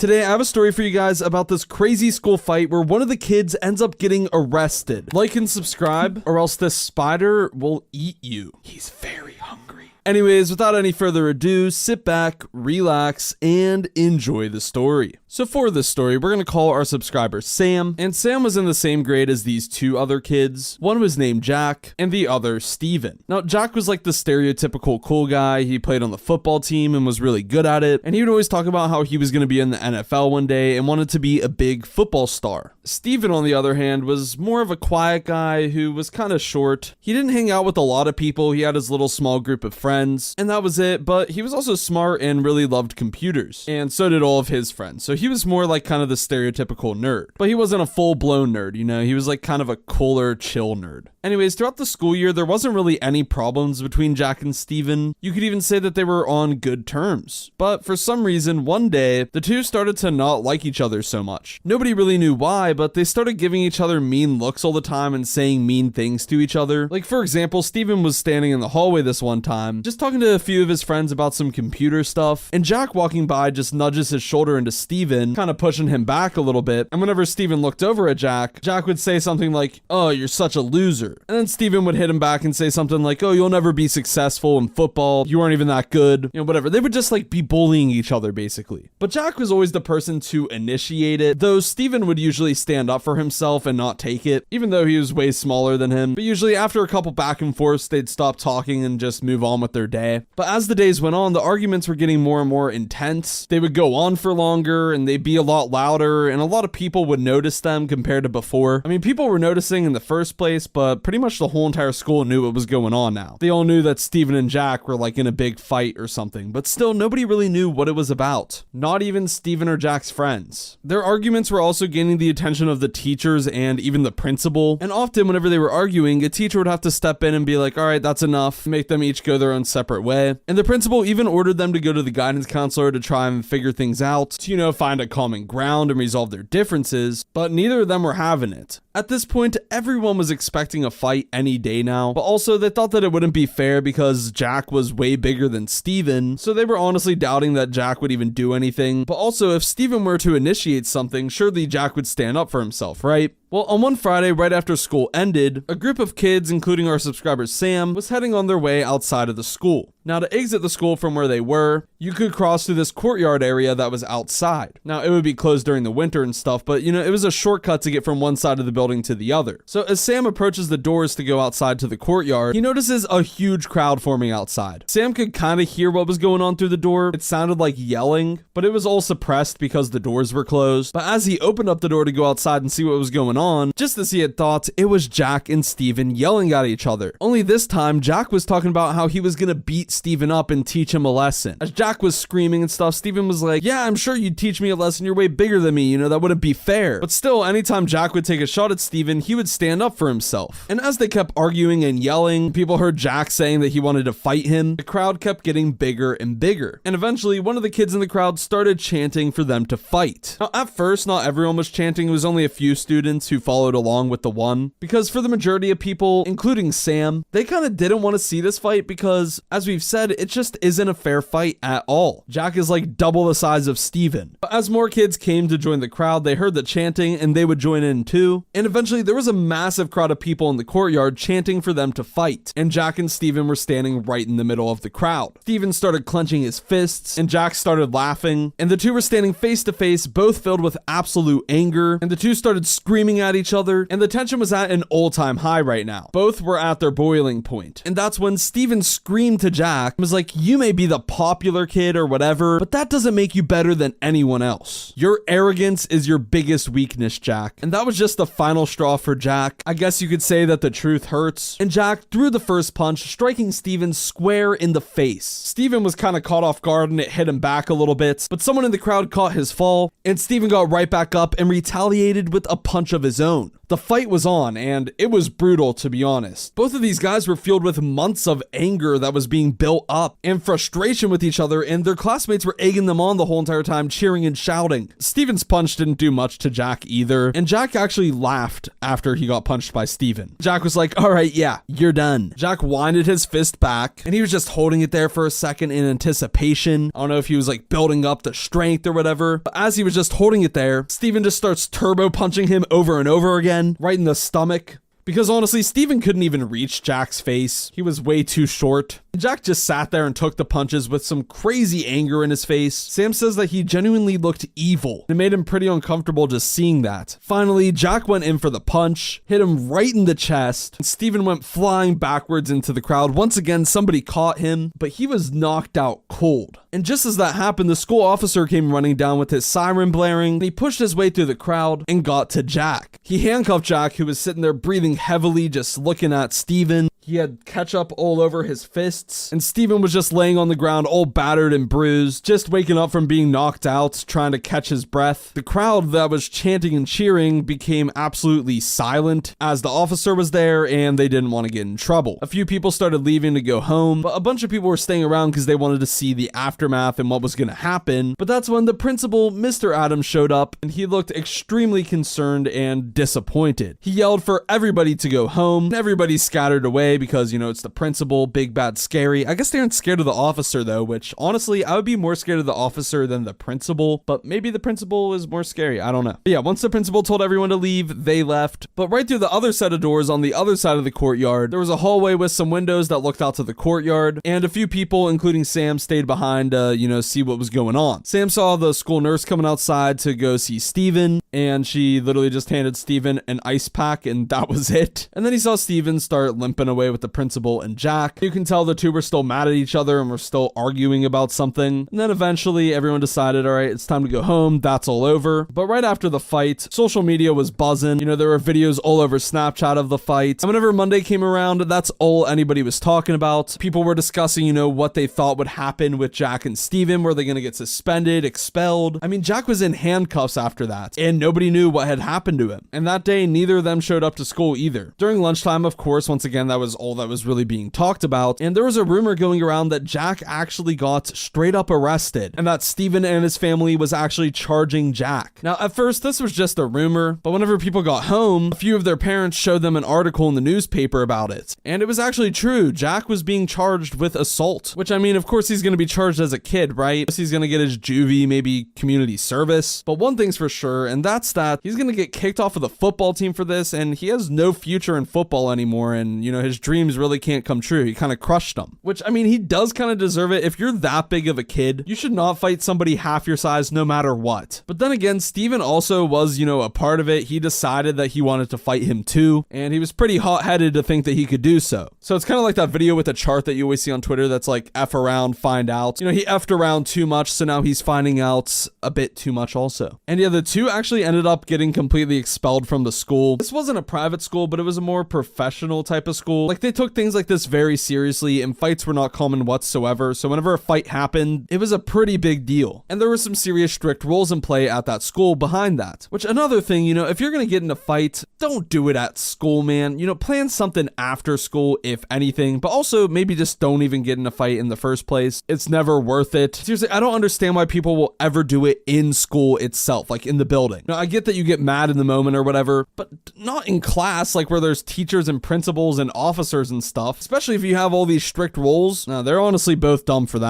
Today I have a story for you guys about this crazy school fight where one of the kids ends up getting arrested. Like and subscribe or else this spider will eat you. He's very hungry. Anyways, without any further ado, sit back, relax, and enjoy the story. So for this story, we're going to call our subscriber Sam, and Sam was in the same grade as these two other kids. One was named Jack, and the other Steven. Now, Jack was like the stereotypical cool guy. He played on the football team and was really good at it, and he would always talk about how he was going to be in the NFL one day and wanted to be a big football star. Steven, on the other hand, was more of a quiet guy who was kind of short. He didn't hang out with a lot of people. He had his little small group of friends, and that was it, but he was also smart and really loved computers, and so did all of his friends. So he was more like kind of the stereotypical nerd, but he wasn't a full-blown nerd, you know, he was like kind of a cooler, chill nerd. Anyways, throughout the school year, there wasn't really any problems between Jack and Steven. You could even say that they were on good terms. But for some reason, one day, the two started to not like each other so much. Nobody really knew why, but they started giving each other mean looks all the time and saying mean things to each other. Like, for example, Steven was standing in the hallway this one time, just talking to a few of his friends about some computer stuff, and Jack walking by just nudges his shoulder into Steven, kind of pushing him back a little bit. And whenever Steven looked over at Jack, Jack would say something like, "Oh, you're such a loser." And then Steven would hit him back and say something like, "Oh, you'll never be successful in football. You aren't even that good." You know, whatever. They would just like be bullying each other basically. But Jack was always the person to initiate it, though Steven would usually stand up for himself and not take it, even though he was way smaller than him. But usually after a couple back and forths, they'd stop talking and just move on with their day. But as the days went on, the arguments were getting more and more intense. They would go on for longer and they'd be a lot louder, and a lot of people would notice them compared to before. I mean, people were noticing in the first place, but pretty much the whole entire school knew what was going on now. They all knew that Steven and Jack were like in a big fight or something, but still nobody really knew what it was about. Not even Steven or Jack's friends. Their arguments were also gaining the attention of the teachers and even the principal, and often whenever they were arguing, a teacher would have to step in and be like, "All right, that's enough," make them each go their own separate way. And the principal even ordered them to go to the guidance counselor to try and figure things out, to, you know, find a common ground and resolve their differences, but neither of them were having it. At this point, everyone was expecting a fight any day now, but also they thought that it wouldn't be fair because Jack was way bigger than Steven, so they were honestly doubting that Jack would even do anything. But also, if Steven were to initiate something, surely Jack would stand up for himself, right? Well, on one Friday, right after school ended, a group of kids, including our subscriber Sam, was heading on their way outside of the school. Now, to exit the school from where they were, you could cross through this courtyard area that was outside. Now, it would be closed during the winter and stuff, but, you know, it was a shortcut to get from one side of the building to the other. So as Sam approaches the doors to go outside to the courtyard, he notices a huge crowd forming outside. Sam could kind of hear what was going on through the door. It sounded like yelling, but it was all suppressed because the doors were closed. But as he opened up the door to go outside and see what was going on, just as he had thought, it was Jack and Steven yelling at each other. Only this time, Jack was talking about how he was gonna beat Steven up and teach him a lesson. As Jack was screaming and stuff, Steven was like, "Yeah, I'm sure you'd teach me a lesson. You're way bigger than me. You know, that wouldn't be fair." But still, anytime Jack would take a shot at Steven, he would stand up for himself. And as they kept arguing and yelling, people heard Jack saying that he wanted to fight him. The crowd kept getting bigger and bigger. And eventually, one of the kids in the crowd started chanting for them to fight. Now, at first, not everyone was chanting. It was only a few students who followed along with the one, because for the majority of people, including Sam, they kind of didn't want to see this fight because, as we've said, it just isn't a fair fight at all. Jack is like double the size of Steven. But as more kids came to join the crowd, they heard the chanting and they would join in too. And eventually there was a massive crowd of people in the courtyard chanting for them to fight. And Jack and Steven were standing right in the middle of the crowd. Steven started clenching his fists and Jack started laughing. And the two were standing face to face, both filled with absolute anger. And the two started screaming at each other. And the tension was at an all-time high right now. Both were at their boiling point. And that's when Steven screamed to Jack and was like, "You may be the popular kid or whatever, but that doesn't make you better than anyone else. Your arrogance is your biggest weakness, Jack." And that was just the final straw for Jack. I guess you could say that the truth hurts. And Jack threw the first punch, striking Steven square in the face. Steven was kind of caught off guard and it hit him back a little bit, but someone in the crowd caught his fall, and Steven got right back up and retaliated with a punch of his own. The The fight was on, and it was brutal, to be honest. Both of these guys were filled with months of anger that was being built up and frustration with each other, and their classmates were egging them on the whole entire time, cheering and shouting. Steven's punch didn't do much to Jack either, and Jack actually laughed after he got punched by Steven. Jack was like, all right, yeah, you're done. Jack winded his fist back, and he was just holding it there for a second in anticipation. I don't know if he was like building up the strength or whatever, but as he was just holding it there, Steven just starts turbo punching him over and over again, right in the stomach. Because honestly, Steven couldn't even reach Jack's face. He was way too short. Jack just sat there and took the punches with some crazy anger in his face. Sam says that he genuinely looked evil. It made him pretty uncomfortable just seeing that. Finally, Jack went in for the punch, hit him right in the chest, and Steven went flying backwards into the crowd. Once again, somebody caught him, but he was knocked out cold. And just as that happened, the school officer came running down with his siren blaring, and he pushed his way through the crowd and got to Jack. He handcuffed Jack, who was sitting there breathing heavily, just looking at Steven. He had ketchup all over his fists, and Steven was just laying on the ground all battered and bruised, just waking up from being knocked out, trying to catch his breath. The crowd that was chanting and cheering became absolutely silent as the officer was there and they didn't want to get in trouble. A few people started leaving to go home, but a bunch of people were staying around because they wanted to see the aftermath and what was going to happen. But that's when the principal, Mr. Adams, showed up, and he looked extremely concerned and disappointed. He yelled for everybody to go home, and everybody scattered away because, you know, it's the principal, big, bad, scary. I guess they aren't scared of the officer though, which honestly, I would be more scared of the officer than the principal, but maybe the principal is more scary. I don't know. But yeah, once the principal told everyone to leave, they left. But right through the other set of doors on the other side of the courtyard, there was a hallway with some windows that looked out to the courtyard, and a few people, including Sam, stayed behind to, you know, see what was going on. Sam saw the school nurse coming outside to go see Steven, and she literally just handed Steven an ice pack, and that was it. And then he saw Steven start limping away with the principal and Jack. You can tell the two were still mad at each other and were still arguing about something. And then eventually everyone decided, all right, it's time to go home. That's all over. But right after the fight, social media was buzzing. You know, there were videos all over Snapchat of the fight. And whenever Monday came around, that's all anybody was talking about. People were discussing, you know, what they thought would happen with Jack and Steven. Were they going to get suspended, expelled? I mean, Jack was in handcuffs after that, and nobody knew what had happened to him. And that day, neither of them showed up to school either. During lunchtime, of course, once again, that was all that was really being talked about. And there was a rumor going around that Jack actually got straight up arrested, and that Steven and his family was actually charging Jack. Now, at first, this was just a rumor, but whenever people got home, a few of their parents showed them an article in the newspaper about it. And it was actually true. Jack was being charged with assault, which, I mean, of course, he's going to be charged as a kid, right? He's going to get his juvey, maybe community service. But one thing's for sure, and that's that he's going to get kicked off of the football team for this, and he has no future in football anymore, and, you know, his dreams really can't come true. He kind of crushed them, which, I mean, he does kind of deserve it. If you're that big of a kid, you should not fight somebody half your size no matter what. But then again, Steven also was, you know, a part of it. He decided that he wanted to fight him too, and he was pretty hot-headed to think that he could do so. So it's kind of like that video with the chart that you always see on Twitter that's like F around, find out. You know, he F'd around too much, so now he's finding out a bit too much also. And yeah, the two actually ended up getting completely expelled from the school. This wasn't a private school, but it was a more professional type of school. Like, they took things like this very seriously, and fights were not common whatsoever. So whenever a fight happened, it was a pretty big deal. And there were some serious strict rules in play at that school behind that. Which, another thing, you know, if you're gonna get in a fight, don't do it at school, man. You know, plan something after school, if anything, but also maybe just don't even get in a fight in the first place. It's never worth it. Seriously, I don't understand why people will ever do it in school itself, like in the building. Now, I get that you get mad in the moment or whatever, but not in class, like where there's teachers and principals and officers and stuff, especially if you have all these strict rules. No, they're honestly both dumb for that.